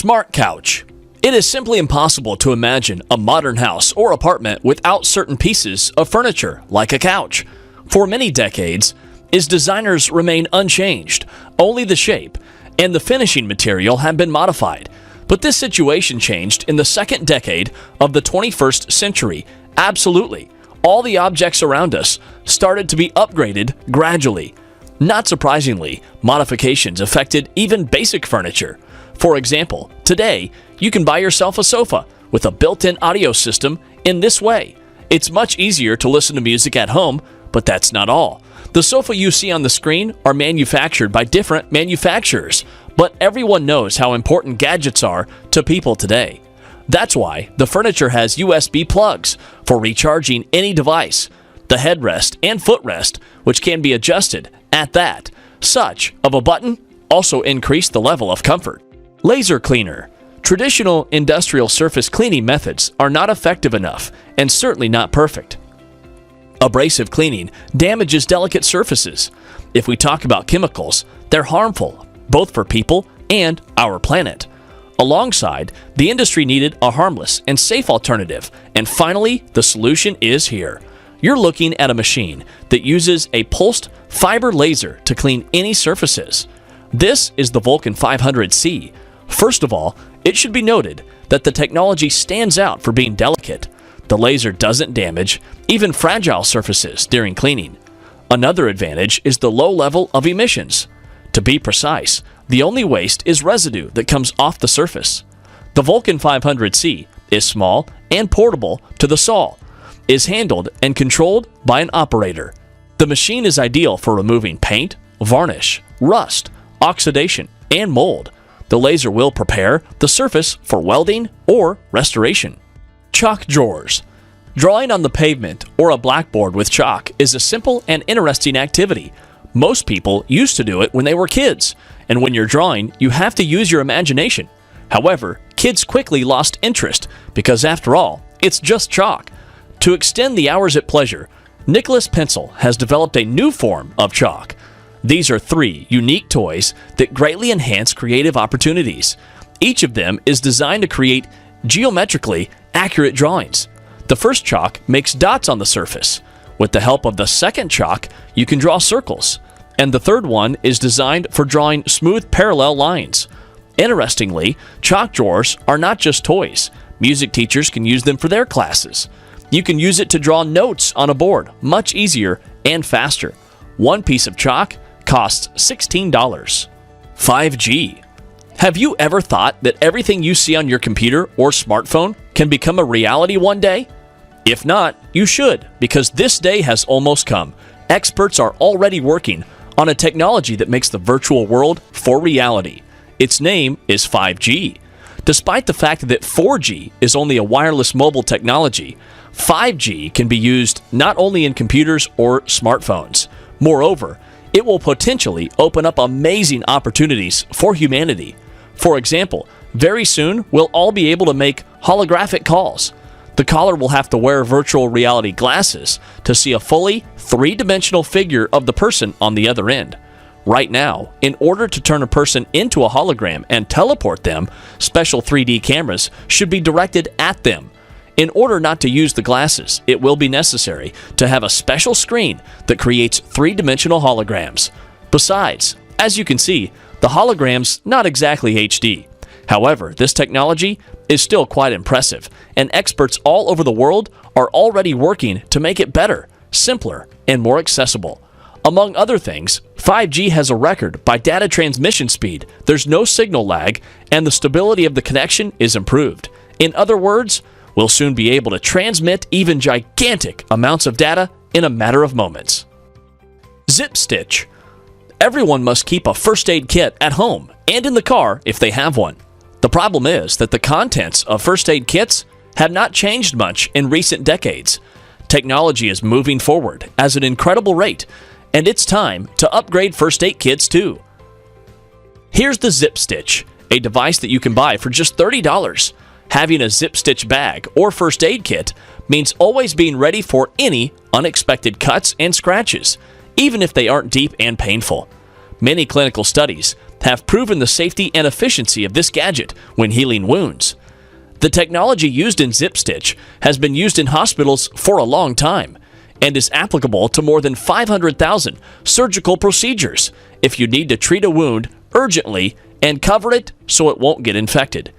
Smart couch. It is simply impossible to imagine a modern house or apartment without certain pieces of furniture, like a couch. For many decades, its designers remain unchanged. Only the shape and the finishing material have been modified. But this situation changed in the second decade of the 21st century. Absolutely. All the objects around us started to be upgraded gradually. Not surprisingly, modifications affected even basic furniture. For example, today, you can buy yourself a sofa with a built-in audio system in this way. It's much easier to listen to music at home, but that's not all. The sofa you see on the screen are manufactured by different manufacturers, but everyone knows how important gadgets are to people today. That's why the furniture has USB plugs for recharging any device, the headrest and footrest, which can be adjusted at that. Such of a button also increase the level of comfort. Laser cleaner. Traditional industrial surface cleaning methods are not effective enough and certainly not perfect. Abrasive cleaning damages delicate surfaces. If we talk about chemicals, they're harmful, both for people and our planet. Alongside, the industry needed a harmless and safe alternative, and finally, the solution is here. You're looking at a machine that uses a pulsed fiber laser to clean any surfaces. This is the Vulcan 500C. First of all, it should be noted that the technology stands out for being delicate. The laser doesn't damage even fragile surfaces during cleaning. Another advantage is the low level of emissions. To be precise, the only waste is residue that comes off the surface. The Vulcan 500C is small and portable to the saw, is handled and controlled by an operator. The machine is ideal for removing paint, varnish, rust, oxidation, and mold. The laser will prepare the surface for welding or restoration. Chalk drawers. Drawing on the pavement or a blackboard with chalk is a simple and interesting activity. Most people used to do it when they were kids, and when you're drawing, you have to use your imagination. However, kids quickly lost interest because, after all, it's just chalk. To extend the hours at pleasure, Nicholas Pencil has developed a new form of chalk. These are 3 unique toys that greatly enhance creative opportunities. Each of them is designed to create geometrically accurate drawings. The first chalk makes dots on the surface. With the help of the second chalk, you can draw circles. And the third one is designed for drawing smooth parallel lines. Interestingly, chalk drawers are not just toys. Music teachers can use them for their classes. You can use it to draw notes on a board, much easier and faster. One piece of chalk costs $16. 5G. Have you ever thought that everything you see on your computer or smartphone can become a reality one day? If not, you should, because this day has almost come. Experts are already working on a technology that makes the virtual world for reality. Its name is 5G. Despite the fact that 4G is only a wireless mobile technology, 5G can be used not only in computers or smartphones. Moreover, it will potentially open up amazing opportunities for humanity. For example, very soon we'll all be able to make holographic calls. The caller will have to wear virtual reality glasses to see a fully 3-dimensional figure of the person on the other end. Right now, in order to turn a person into a hologram and teleport them, special 3D cameras should be directed at them. In order not to use the glasses, it will be necessary to have a special screen that creates 3-dimensional holograms. Besides, as you can see, the hologram's not exactly HD. However, this technology is still quite impressive, and experts all over the world are already working to make it better, simpler, and more accessible. Among other things, 5G has a record by data transmission speed. There's no signal lag, and the stability of the connection is improved. In other words, we'll soon be able to transmit even gigantic amounts of data in a matter of moments. Zip stitch. Everyone must keep a first aid kit at home and in the car if they have one. The problem is that the contents of first aid kits have not changed much in recent decades. Technology is moving forward at an incredible rate, and it's time to upgrade first aid kits too. Here's the Zip Stitch, a device that you can buy for just $30. Having a Zip Stitch bag or first aid kit means always being ready for any unexpected cuts and scratches, even if they aren't deep and painful. Many clinical studies have proven the safety and efficiency of this gadget when healing wounds. The technology used in ZipStitch has been used in hospitals for a long time and is applicable to more than 500,000 surgical procedures if you need to treat a wound urgently and cover it so it won't get infected.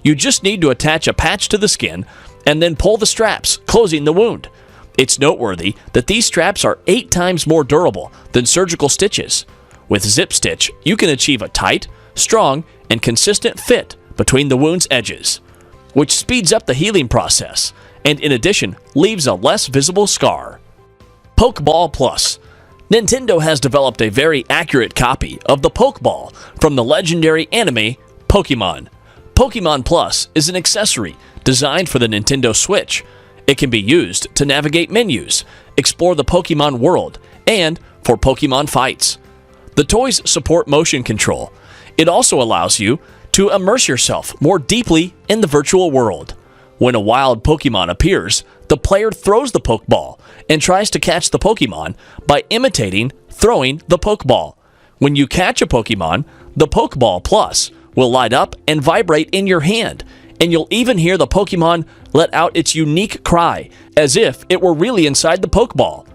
You just need to attach a patch to the skin and then pull the straps, closing the wound. It's noteworthy that these straps are 8 times more durable than surgical stitches. With ZipStitch, you can achieve a tight, strong, and consistent fit between the wound's edges, which speeds up the healing process and in addition leaves a less visible scar. Pokeball Plus. Nintendo has developed a very accurate copy of the Pokeball from the legendary anime Pokemon. Pokemon Plus is an accessory designed for the Nintendo Switch. It can be used to navigate menus, explore the Pokemon world, and for Pokemon fights. The toys support motion control. It also allows you to immerse yourself more deeply in the virtual world. When a wild Pokemon appears, the player throws the Pokeball and tries to catch the Pokemon by imitating throwing the Pokeball. When you catch a Pokemon, the Pokeball Plus will light up and vibrate in your hand, and you'll even hear the Pokemon let out its unique cry, as if it were really inside the Pokeball.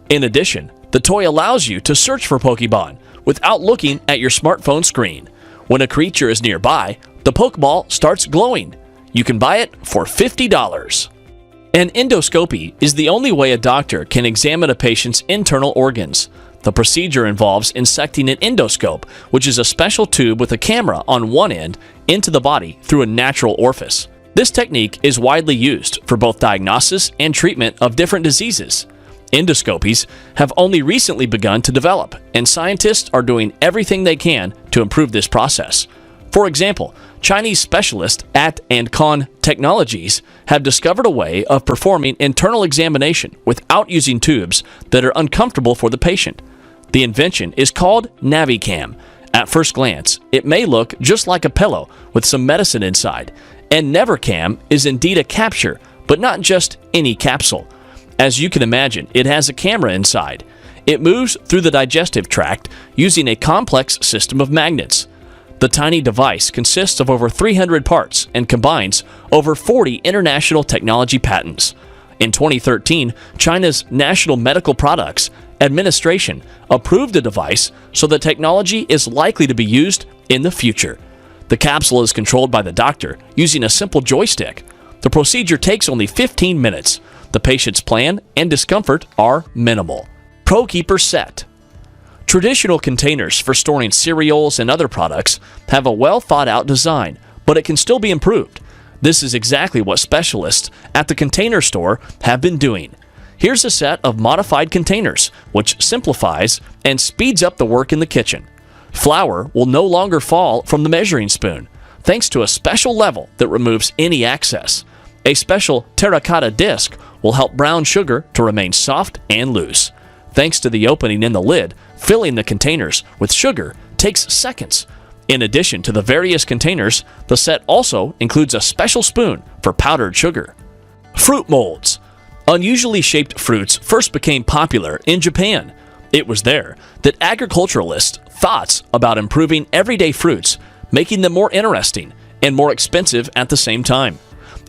In addition, the toy allows you to search for Pokemon without looking at your smartphone screen. When a creature is nearby, the Pokeball starts glowing. You can buy it for $50. An endoscopy is the only way a doctor can examine a patient's internal organs. The procedure involves inserting an endoscope, which is a special tube with a camera on one end, into the body through a natural orifice. This technique is widely used for both diagnosis and treatment of different diseases. Endoscopies have only recently begun to develop, and scientists are doing everything they can to improve this process. For example, Chinese specialists at Ancon Technologies have discovered a way of performing internal examination without using tubes that are uncomfortable for the patient. The invention is called NaviCam. At first glance, it may look just like a pillow with some medicine inside, and NeverCam is indeed a capsule, but not just any capsule. As you can imagine, it has a camera inside. It moves through the digestive tract using a complex system of magnets. The tiny device consists of over 300 parts and combines over 40 international technology patents. In 2013, China's National Medical Products Administration approved the device, so the technology is likely to be used in the future. The capsule is controlled by the doctor using a simple joystick. The procedure takes only 15 minutes. The patient's plan and discomfort are minimal. ProKeeper Set. Traditional containers for storing cereals and other products have a well-thought-out design, but it can still be improved. This is exactly what specialists at the Container Store have been doing. Here's a set of modified containers, which simplifies and speeds up the work in the kitchen. Flour will no longer fall from the measuring spoon, thanks to a special level that removes any excess. A special terracotta disc will help brown sugar to remain soft and loose. Thanks to the opening in the lid, filling the containers with sugar takes seconds. In addition to the various containers, the set also includes a special spoon for powdered sugar. Fruit molds. Unusually shaped fruits first became popular in Japan. It was there that agriculturalists thought about improving everyday fruits, making them more interesting and more expensive at the same time.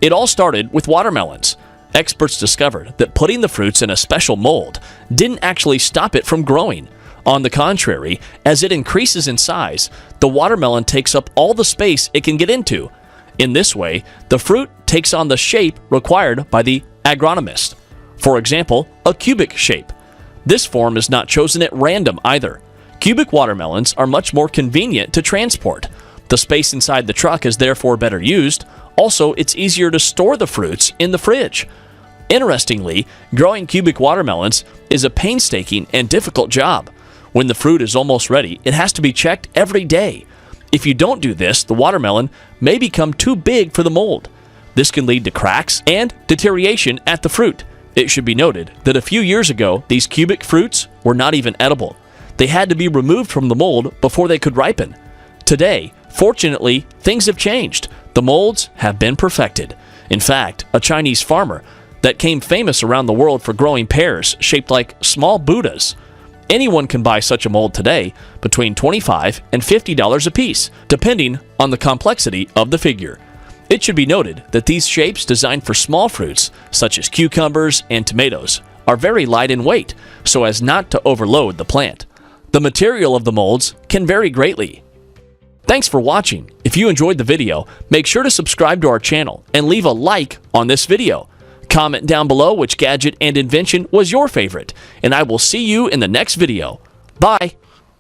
It all started with watermelons. Experts discovered that putting the fruits in a special mold didn't actually stop it from growing. On the contrary, as it increases in size, the watermelon takes up all the space it can get into. In this way, the fruit takes on the shape required by the agronomist. For example, a cubic shape. This form is not chosen at random either. Cubic watermelons are much more convenient to transport. The space inside the truck is therefore better used. Also, it's easier to store the fruits in the fridge. Interestingly, growing cubic watermelons is a painstaking and difficult job. When the fruit is almost ready, it has to be checked every day. If you don't do this, the watermelon may become too big for the mold. This can lead to cracks and deterioration at the fruit. It should be noted that a few years ago, these cubic fruits were not even edible. They had to be removed from the mold before they could ripen. Today, fortunately, things have changed. The molds have been perfected. In fact, a Chinese farmer that became famous around the world for growing pears shaped like small Buddhas. Anyone can buy such a mold today between $25 and $50 a piece, depending on the complexity of the figure. It should be noted that these shapes designed for small fruits, such as cucumbers and tomatoes, are very light in weight, so as not to overload the plant. The material of the molds can vary greatly. Thanks for watching. If you enjoyed the video, make sure to subscribe to our channel and leave a like on this video. Comment down below which gadget and invention was your favorite, and I will see you in the next video. Bye!